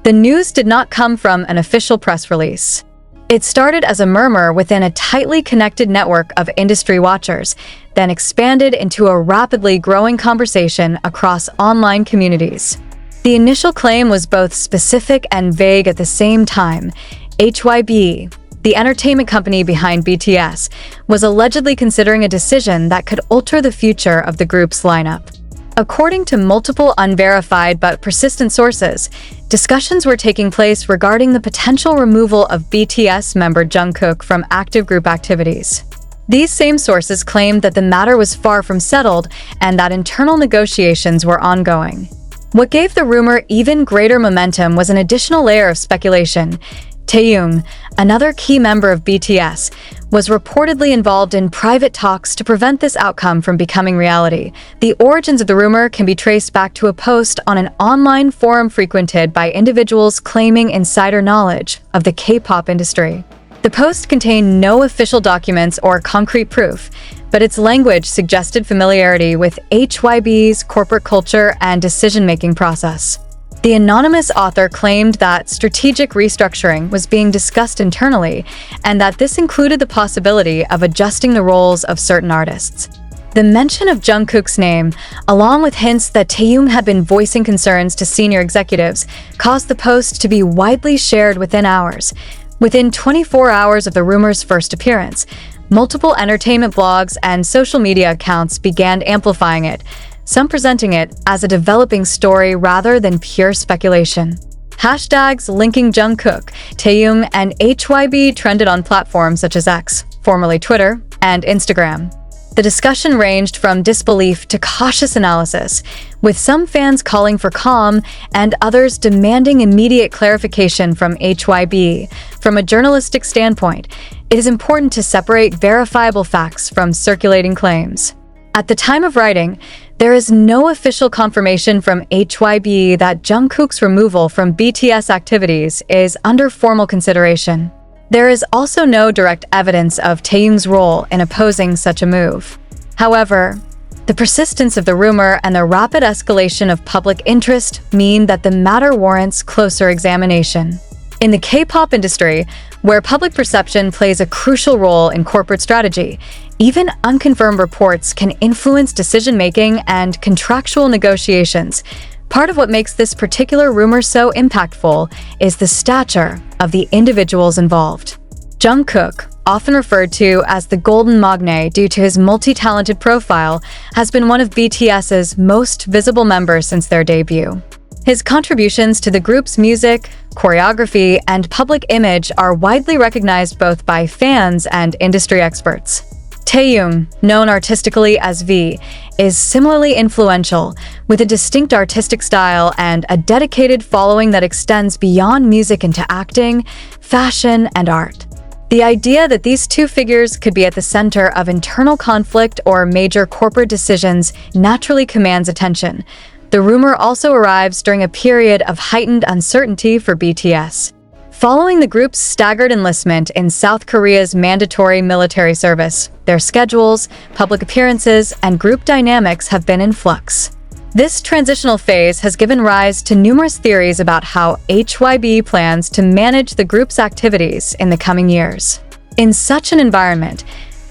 The news did not come from an official press release. It started as a murmur within a tightly connected network of industry watchers, then expanded into a rapidly growing conversation across online communities. The initial claim was both specific and vague at the same time. HYBE, the entertainment company behind BTS, was allegedly considering a decision that could alter the future of the group's lineup. According to multiple unverified but persistent sources, discussions were taking place regarding the potential removal of BTS member Jungkook from active group activities. These same sources claimed that the matter was far from settled and that internal negotiations were ongoing. What gave the rumor even greater momentum was an additional layer of speculation. Tae Jungkook, another key member of BTS, was reportedly involved in private talks to prevent this outcome from becoming reality. The origins of the rumor can be traced back to a post on an online forum frequented by individuals claiming insider knowledge of the K-pop industry. The post contained no official documents or concrete proof, but its language suggested familiarity with HYBE's corporate culture and decision-making process. The anonymous author claimed that strategic restructuring was being discussed internally and that this included the possibility of adjusting the roles of certain artists. The mention of Jungkook's name, along with hints that Tae Jungkook had been voicing concerns to senior executives, caused the post to be widely shared within hours. Within 24 hours of the rumor's first appearance, multiple entertainment blogs and social media accounts began amplifying it, some presenting it as a developing story rather than pure speculation. Hashtags linking Jungkook, Tae Jungkook, and HYBE trended on platforms such as X, formerly Twitter, and Instagram. The discussion ranged from disbelief to cautious analysis, with some fans calling for calm and others demanding immediate clarification from HYBE. From a journalistic standpoint, it is important to separate verifiable facts from circulating claims. At the time of writing, there is no official confirmation from HYBE that Jungkook's removal from BTS activities is under formal consideration. There is also no direct evidence of Tae Jungkook's role in opposing such a move. However, the persistence of the rumor and the rapid escalation of public interest mean that the matter warrants closer examination. In the K-pop industry, where public perception plays a crucial role in corporate strategy, even unconfirmed reports can influence decision-making and contractual negotiations. Part of what makes this particular rumor so impactful is the stature of the individuals involved. Jungkook, often referred to as the Golden Magne due to his multi-talented profile, has been one of BTS's most visible members since their debut. His contributions to the group's music, choreography, and public image are widely recognized both by fans and industry experts. Tae Jungkook, known artistically as V, is similarly influential, with a distinct artistic style and a dedicated following that extends beyond music into acting, fashion, and art. The idea that these two figures could be at the center of internal conflict or major corporate decisions naturally commands attention. The rumor also arrives during a period of heightened uncertainty for BTS. Following the group's staggered enlistment in South Korea's mandatory military service, their schedules, public appearances, and group dynamics have been in flux. This transitional phase has given rise to numerous theories about how HYBE plans to manage the group's activities in the coming years. In such an environment,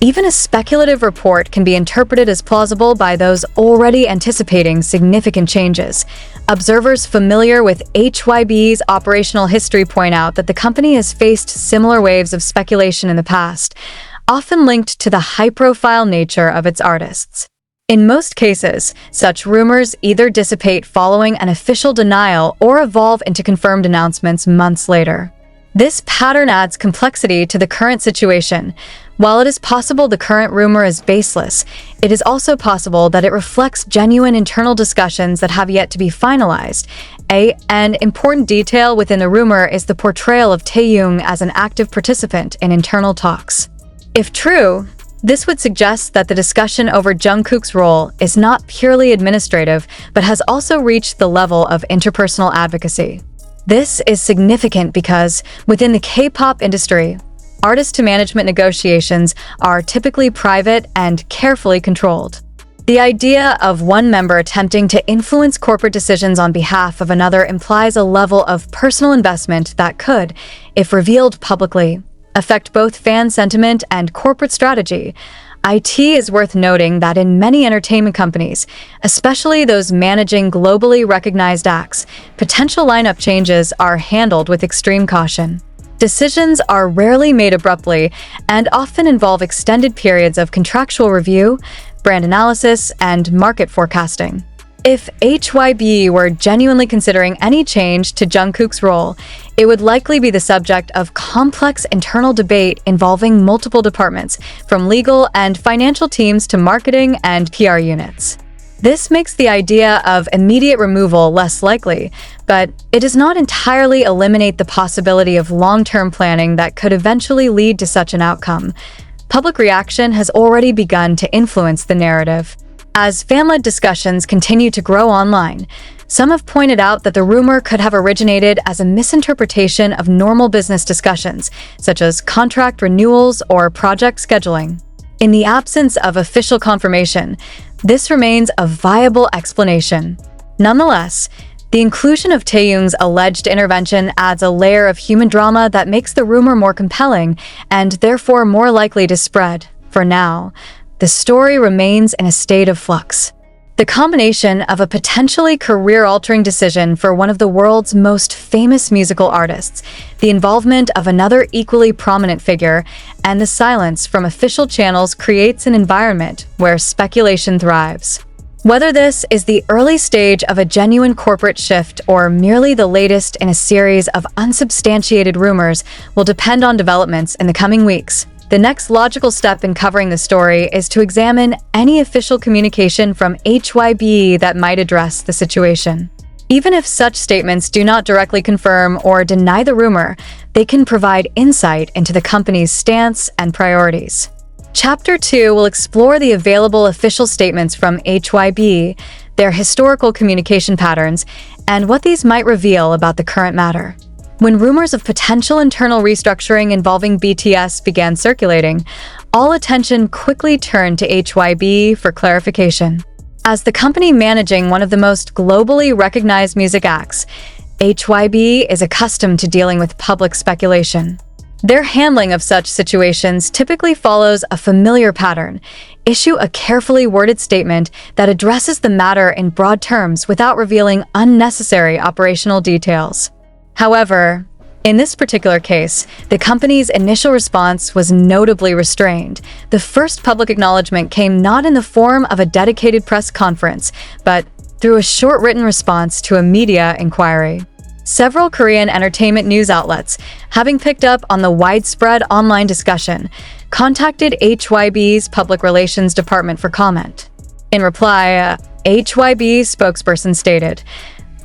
even a speculative report can be interpreted as plausible by those already anticipating significant changes. Observers familiar with HYBE's operational history point out that the company has faced similar waves of speculation in the past, often linked to the high-profile nature of its artists. In most cases, such rumors either dissipate following an official denial or evolve into confirmed announcements months later. This pattern adds complexity to the current situation. While it is possible the current rumor is baseless, it is also possible that it reflects genuine internal discussions that have yet to be finalized. An important detail within the rumor is the portrayal of Tae Jungkook as an active participant in internal talks. If true, this would suggest that the discussion over Jungkook's role is not purely administrative, but has also reached the level of interpersonal advocacy. This is significant because, within the K-pop industry, artist-to-management negotiations are typically private and carefully controlled. The idea of one member attempting to influence corporate decisions on behalf of another implies a level of personal investment that could, if revealed publicly, affect both fan sentiment and corporate strategy. It is worth noting that in many entertainment companies, especially those managing globally recognized acts, potential lineup changes are handled with extreme caution. Decisions are rarely made abruptly and often involve extended periods of contractual review, brand analysis, and market forecasting. If HYBE were genuinely considering any change to Jungkook's role, it would likely be the subject of complex internal debate involving multiple departments, from legal and financial teams to marketing and PR units. This makes the idea of immediate removal less likely, but it does not entirely eliminate the possibility of long-term planning that could eventually lead to such an outcome. Public reaction has already begun to influence the narrative. As fan-led discussions continue to grow online, some have pointed out that the rumor could have originated as a misinterpretation of normal business discussions, such as contract renewals or project scheduling. In the absence of official confirmation, this remains a viable explanation. Nonetheless, the inclusion of Taehyung's alleged intervention adds a layer of human drama that makes the rumor more compelling and therefore more likely to spread. For now, the story remains in a state of flux. The combination of a potentially career-altering decision for one of the world's most famous musical artists, the involvement of another equally prominent figure, and the silence from official channels creates an environment where speculation thrives. Whether this is the early stage of a genuine corporate shift or merely the latest in a series of unsubstantiated rumors will depend on developments in the coming weeks. The next logical step in covering the story is to examine any official communication from HYBE that might address the situation. Even if such statements do not directly confirm or deny the rumor, they can provide insight into the company's stance and priorities. Chapter 2 will explore the available official statements from HYBE, their historical communication patterns, and what these might reveal about the current matter. When rumors of potential internal restructuring involving BTS began circulating, all attention quickly turned to HYBE for clarification. As the company managing one of the most globally recognized music acts, HYBE is accustomed to dealing with public speculation. Their handling of such situations typically follows a familiar pattern: issue a carefully worded statement that addresses the matter in broad terms without revealing unnecessary operational details. However, in this particular case, the company's initial response was notably restrained. The first public acknowledgement came not in the form of a dedicated press conference, but through a short written response to a media inquiry. Several Korean entertainment news outlets, having picked up on the widespread online discussion, contacted HYBE's public relations department for comment. In reply, HYBE's spokesperson stated,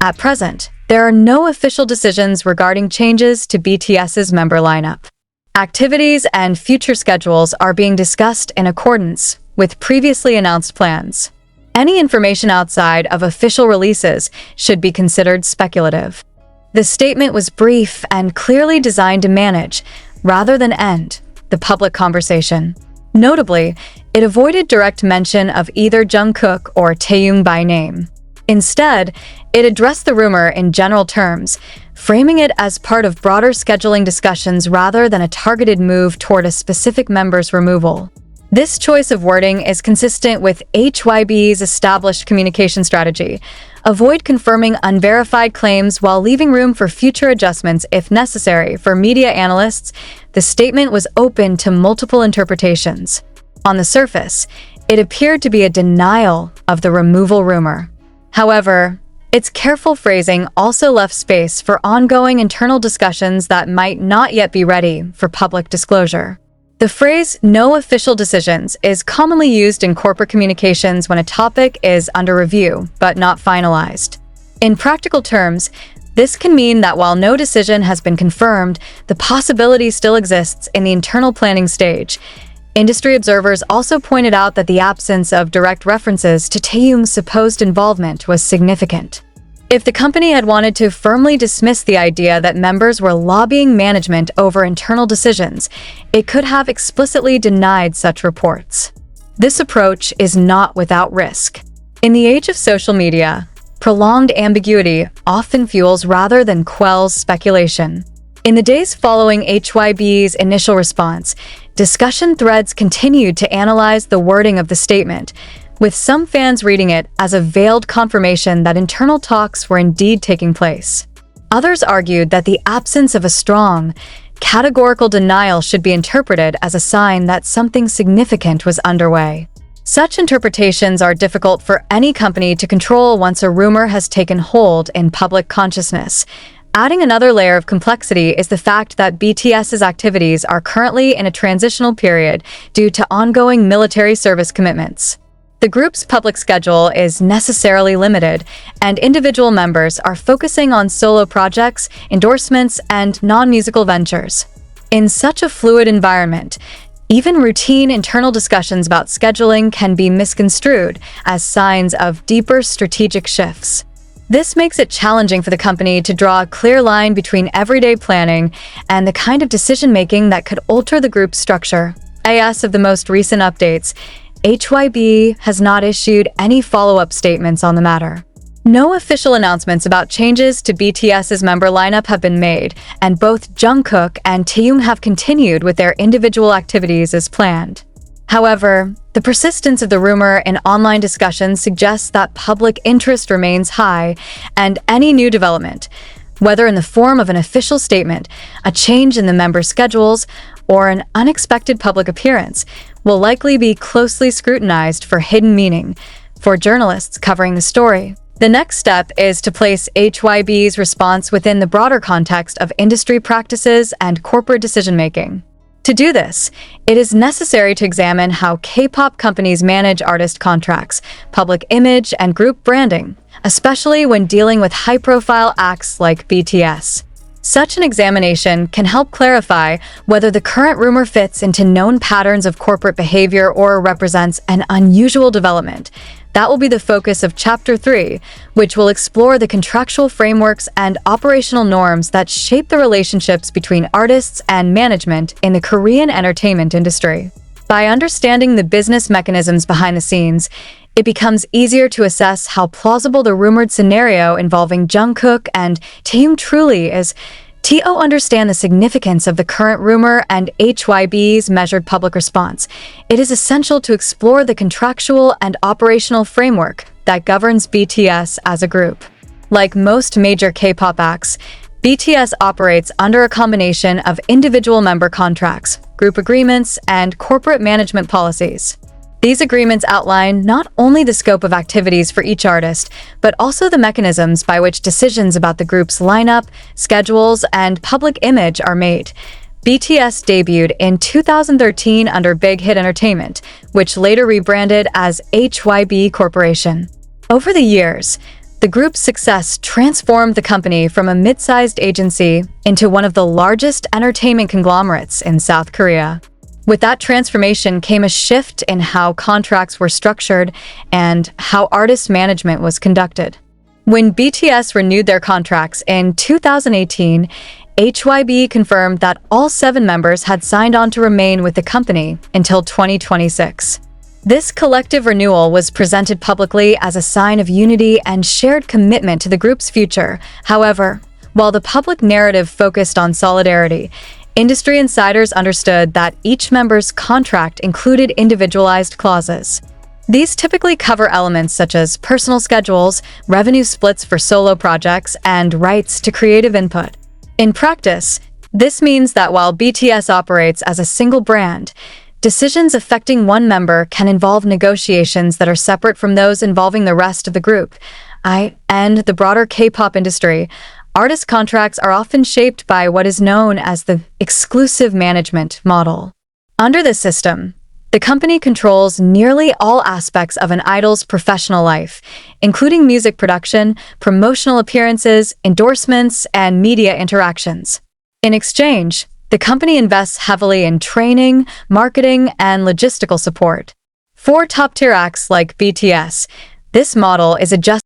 "At present, there are no official decisions regarding changes to BTS's member lineup. Activities and future schedules are being discussed in accordance with previously announced plans. Any information outside of official releases should be considered speculative." The statement was brief and clearly designed to manage, rather than end, the public conversation. Notably, it avoided direct mention of either Jungkook or Taehyung by name. Instead, it addressed the rumor in general terms, framing it as part of broader scheduling discussions rather than a targeted move toward a specific member's removal. This choice of wording is consistent with HYBE's established communication strategy: avoid confirming unverified claims while leaving room for future adjustments if necessary. For media analysts, the statement was open to multiple interpretations. On the surface, it appeared to be a denial of the removal rumor. However, its careful phrasing also left space for ongoing internal discussions that might not yet be ready for public disclosure. The phrase "no official decisions" is commonly used in corporate communications when a topic is under review but not finalized. In practical terms, this can mean that while no decision has been confirmed, the possibility still exists in the internal planning stage. Industry observers also pointed out that the absence of direct references to Taehyung's supposed involvement was significant. If the company had wanted to firmly dismiss the idea that members were lobbying management over internal decisions, it could have explicitly denied such reports. This approach is not without risk. In the age of social media, prolonged ambiguity often fuels rather than quells speculation. In the days following HYBE's initial response, discussion threads continued to analyze the wording of the statement, with some fans reading it as a veiled confirmation that internal talks were indeed taking place. Others argued that the absence of a strong, categorical denial should be interpreted as a sign that something significant was underway. Such interpretations are difficult for any company to control once a rumor has taken hold in public consciousness. Adding another layer of complexity is the fact that BTS's activities are currently in a transitional period due to ongoing military service commitments. The group's public schedule is necessarily limited, and individual members are focusing on solo projects, endorsements, and non-musical ventures. In such a fluid environment, even routine internal discussions about scheduling can be misconstrued as signs of deeper strategic shifts. This makes it challenging for the company to draw a clear line between everyday planning and the kind of decision-making that could alter the group's structure. As of the most recent updates, HYBE has not issued any follow-up statements on the matter. No official announcements about changes to BTS's member lineup have been made, and both Jungkook and Tae Jungkook have continued with their individual activities as planned. However, the persistence of the rumor in online discussions suggests that public interest remains high, and any new development, whether in the form of an official statement, a change in the member schedules, or an unexpected public appearance, will likely be closely scrutinized for hidden meaning for journalists covering the story. The next step is to place HYBE's response within the broader context of industry practices and corporate decision-making. To do this, it is necessary to examine how K-pop companies manage artist contracts, public image, and group branding, especially when dealing with high-profile acts like BTS. Such an examination can help clarify whether the current rumor fits into known patterns of corporate behavior or represents an unusual development. That will be the focus of Chapter 3, which will explore the contractual frameworks and operational norms that shape the relationships between artists and management in the Korean entertainment industry. By understanding the business mechanisms behind the scenes, it becomes easier to assess how plausible the rumored scenario involving Jungkook and Tae Jungkook truly is. To understand the significance of the current rumor and HYBE's measured public response, it is essential to explore the contractual and operational framework that governs BTS as a group. Like most major K-pop acts, BTS operates under a combination of individual member contracts, group agreements, and corporate management policies. These agreements outline not only the scope of activities for each artist, but also the mechanisms by which decisions about the group's lineup, schedules, and public image are made. BTS debuted in 2013 under Big Hit Entertainment, which later rebranded as HYBE Corporation. Over the years, the group's success transformed the company from a mid-sized agency into one of the largest entertainment conglomerates in South Korea. With that transformation came a shift in how contracts were structured and how artist management was conducted. When BTS renewed their contracts in 2018, HYBE confirmed that all 7 members had signed on to remain with the company until 2026. This collective renewal was presented publicly as a sign of unity and shared commitment to the group's future. However, while the public narrative focused on solidarity, industry insiders understood that each member's contract included individualized clauses. These typically cover elements such as personal schedules, revenue splits for solo projects, and rights to creative input. In practice, this means that while BTS operates as a single brand, decisions affecting one member can involve negotiations that are separate from those involving the rest of the group. And the broader K-pop industry, artist contracts are often shaped by what is known as the exclusive management model. Under this system, the company controls nearly all aspects of an idol's professional life, including music production, promotional appearances, endorsements, and media interactions. In exchange, the company invests heavily in training, marketing, and logistical support. For top-tier acts like BTS, this model is adjusted